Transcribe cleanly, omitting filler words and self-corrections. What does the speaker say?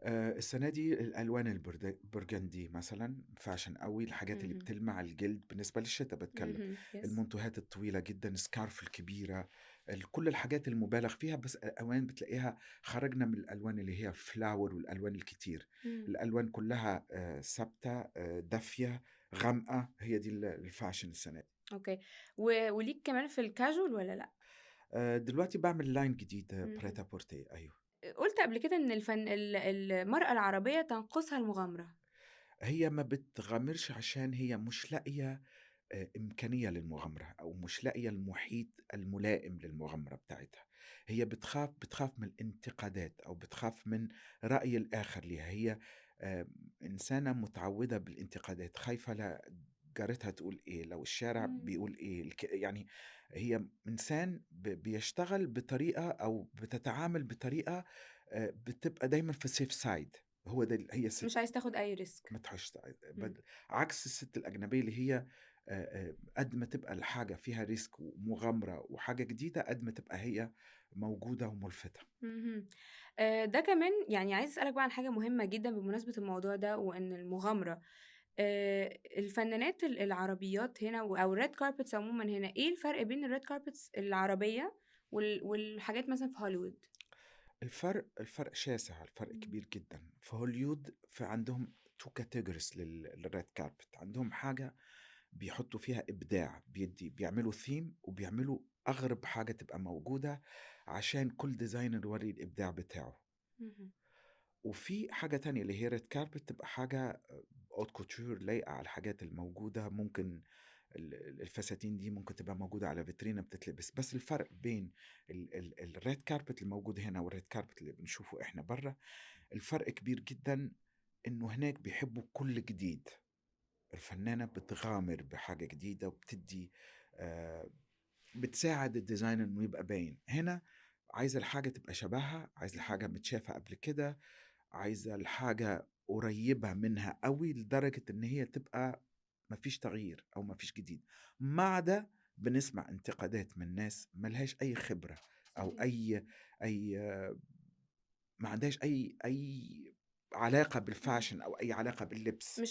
السنة دي الألوان البرجندي مثلًا fashion أوي، الحاجات اللي اهم، بتلمع الجلد بالنسبة للشتا باتكلم، يس. المنتوهات الطويلة جدًا، الscarf الكبيرة، كل الحاجات المُبالغ فيها، بس أوقات بتلاقيها خرجنا من الألوان اللي هي flower والألوان الكتير، إمم. الألوان كلّها ثابتة، دافية، غامقة، هي دي الfashion السنة دي. أوكي. وليك كمان في الcasual والّا لأ؟ دلوقتي باعمل line جديد اهم. prêt à porter أيوه. قُلت قبل كده إن المرأة العربية تنقصها المغامرة. هي ما بتغامرش عشان هي مش لاقية إمكانية للمغامرة أو مش لاقية المحيط الملائم للمغامرة بتاعتها. هي بتخاف من الانتقادات أو بتخاف من رأي الآخر ليها. هي آآ إنسانة متعودة بالانتقادات، خايفة جارتها تقول إيه، لو الشارع إمم. بيقول إيه، يعني هي إنسان بيشتغل بطريقة أو بتتعامل بطريقة بتبقى دايمًا في safe side. هو ده هي مش الست. عايز تاخد أي risk. ما تحوش إمم. عكس الست الأجنبية اللي هي قد ما تبقى الحاجة فيها risk ومغامرة وحاجة جديدة، قد ما تبقى هي موجودة وملفتة. اهم. ده كمان يعني عايزة أسألك بقى عن حاجة مهمة جدًا بمناسبة الموضوع ده وإن المغامرة. الفنانات العربيات هنا أو الred carpets عمومًا هنا، إيه الفرق بين الred carpets العربية والحاجات مثلًا في هوليوود؟ الفرق شاسع، الفرق إمم. كبير جدًا. في هوليود عندهم 2 categories للred carpet. عندهم حاجة بيحطّوا فيها إبداع، بيعملوا theme وبيعملوا أغرب حاجة تبقى موجودة عشان كل designer يورّي الإبداع بتاعه. اهم. وفي حاجة تانية اللي هي red carpet تبقى حاجة haute couture لايقة على الحاجات الموجودة، ممكن الفساتين دي ممكن تبقى موجودة على فيترينة بتتلبس. بس الفرق بين الred carpet الموجود هنا والred carpet اللي بنشوفه إحنا برّه، الفرق كبير جدًا. إنه هناك بيحبّوا كل جديد، الفنانة بتغامر بحاجة جديدة وبتدّي آآ بتساعد الdesigner إنه يبقى باين. هنا عايزة الحاجة تبقى شبهها، عايزة الحاجة متشافة قبل كده، عايزة الحاجة قريبة منها أوي لدرجة إن هي تبقى ما فيش تغيير أو ما فيش جديد. مع ده بنسمع انتقادات من ناس ما لهاش أي خبرة أو صحيح. أي ما عندهاش أي علاقة إمم. بالfashion أو أي علاقة باللبس. مش